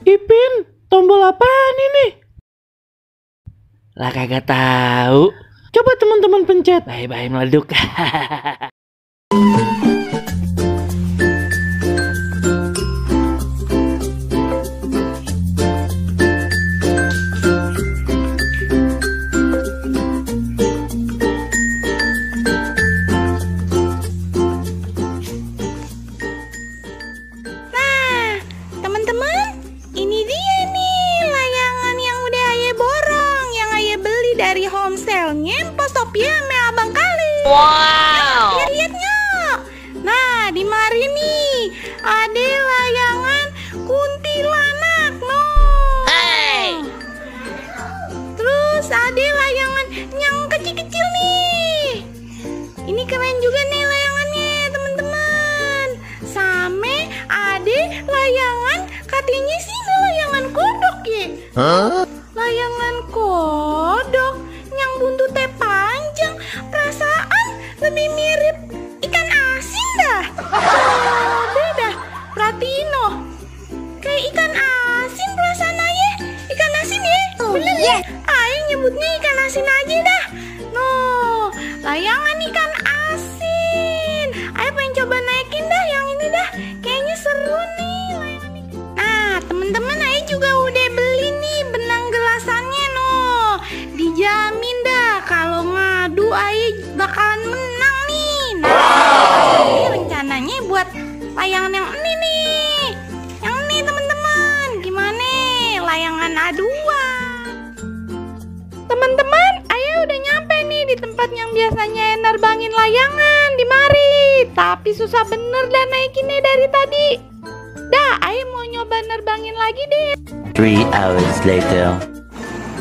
Ipin, tombol apaan ini? Lah kagak tahu. Coba teman-teman pencet. Bye-bye meleduk. Dari home sale-nya Postopia sama Abang Kali. Wow. Lihat-lihatnya. Nah, di mari nih ada layangan kuntilanak, no. Hey. Terus ada layangan yang kecil-kecil nih. Ini keren juga nih layangannya, teman-teman. Sampai ada layangan katanya sih layangan kodok ya. Huh? Layangan kodok yang buntutnya panjang, perasaan lebih mirip ikan asin dah. Coba dah perhatiin noh, kayak ikan asin perasaan ayah. Ikan asin ya, bener ya? Ayah nyebutnya ikan asin aja dah. Noh, layangan ikan asin. Ayah pengen coba naikin dah yang ini dah. Kayaknya seru nih layangan ikan. Nah, temen-temen ayah juga udah beli nih benang gelasannya noh. Dijamin dah kalau ngadu ayah bakalan menang nih. Nah, ini rencananya buat layangan yang ini nih. Yang ini teman-teman. Gimana layangan aduan? Teman-teman, ayah udah nyampe nih di tempat yang biasanya nerbangin layangan di mari. Tapi susah bener dan naikinnya dari tadi. Dah, ayah mau nyoba nerbangin lagi deh. 3 hours later.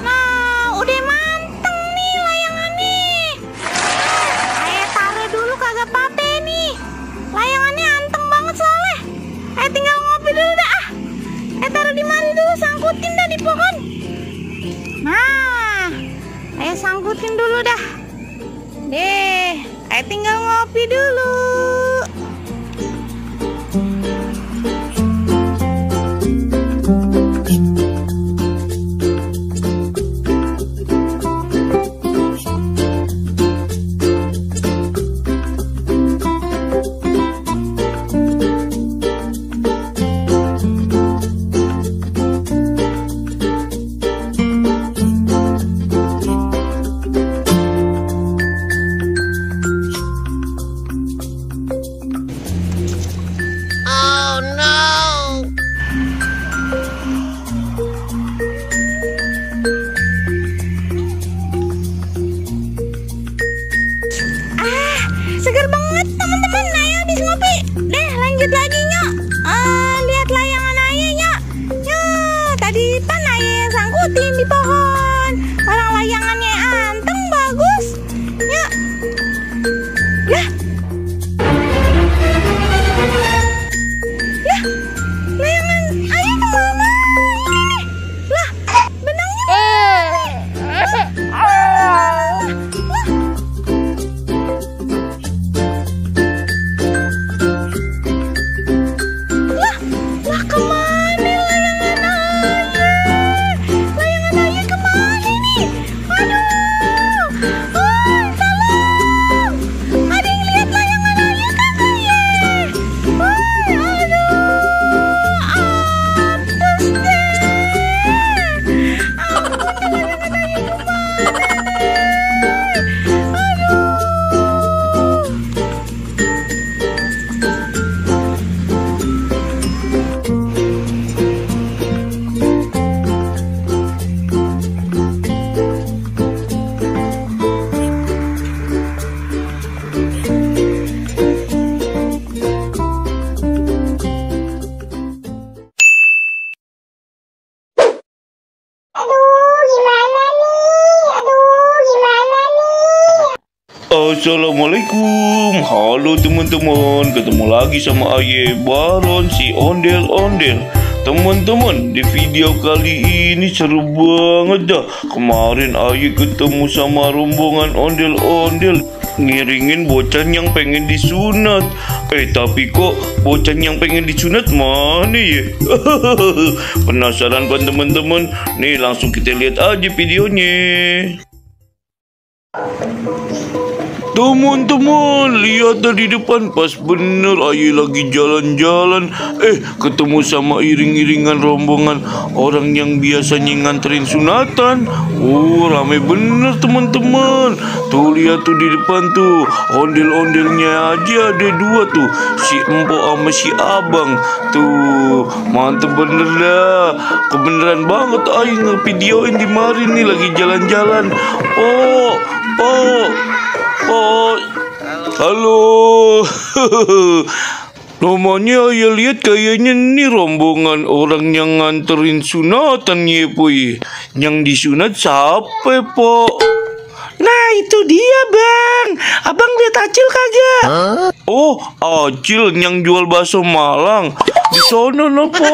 Nah, udah manteng nih layangannya. Ayah taruh dulu kagak apa-apa nih. Layangannya anteng banget soalnya. Ayah tinggal ngopi dulu dah. Ayah taruh di mana dulu, sangkutin dah di pohon. Nah, ayah sangkutin dulu dah. Deh, ayah tinggal ngopi dulu. Segar banget teman-teman, ayah habis ngopi. Deh lanjut lagi nyok. Lihat layangan ayah nyok. Tadi pan ayah yang sangkutin di pohon. Orang layangannya anteng bagus nyok. Yah, layangan ayah kemana ini nih? Lah, benangnya Assalamualaikum, halo teman-teman, ketemu lagi sama Aye Baron si ondel-ondel. Teman-teman, di video kali ini seru banget dah. Kemarin Aye ketemu sama rombongan ondel-ondel. ngiringin bocan yang pengen disunat. Tapi kok bocan yang pengen disunat mana ya? Penasaran kan teman-teman? Nih langsung kita lihat aja videonya. Teman-teman, lihat dari depan, pas bener Aye lagi jalan-jalan, ketemu sama iring-iringan rombongan orang yang biasanya nganterin sunatan. Rame bener teman-teman. Tuh lihat tuh di depan tuh, ondel-ondelnya aja ada 2 tuh, si Empok sama si Abang. Tuh, mantep bener dah. Kebeneran banget Aye ngevideoin di mari nih lagi jalan-jalan. Halo. Namanya Aye lihat kayaknya nih rombongan orang yang nganterin sunatan ya Poy. Yang disunat siapa Po? Nah itu dia Bang. Abang lihat Acil kagak? Acil yang jual bakso Malang. Di sono no Po.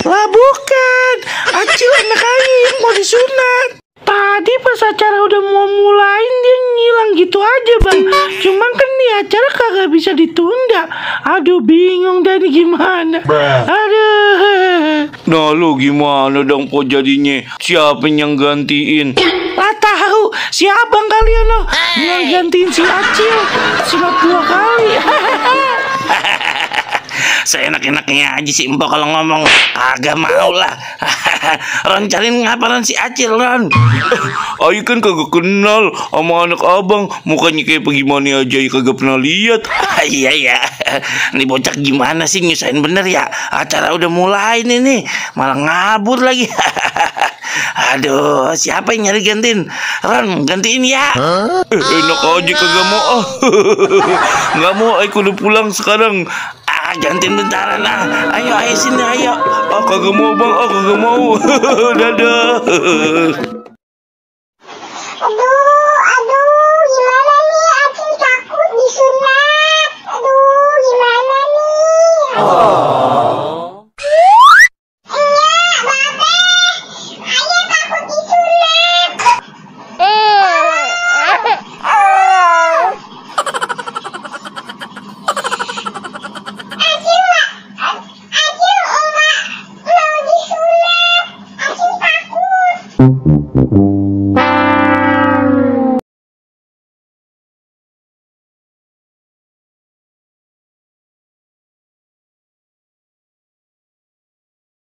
Lah bukan, Acil anak Aye mau disunat. Tadi pas acara udah mau mulain dia ngilang gitu aja Bang. Cuma kan nih acara kagak bisa ditunda. Aduh bingung dari gimana. Aduh. Nah lo gimana dong Po jadinya? Siapa yang gantiin? Lah tahu si Abang kalian loh yang gantiin si Acil. Sunat 2 kali. Seenak-enaknya aja si Empok kalau ngomong. Agak mau lah. Ron cariin ngapain si Acil Ron? Aye kan kagak kenal sama anak abang. Mukanya kayak bagaimana aja Aye kagak pernah lihat. Iya. Nih bocah gimana sih, nyusahin bener ya. Acara udah mulai nih malah ngabur lagi. Aduh, siapa yang nyari gantiin? Ron, gantiin ya. Enak aja kagak mau. Nggak mau, Aye kudu pulang sekarang. Gantiin bentaran lah. Ayo sini ayo. Kagak mau bang, kagak mau. Dadah. Aduh, gimana nih? Acil takut disunat. Aduh, gimana nih? Ayah takut disunat. Acil, Oma mau disunat. Acil takut.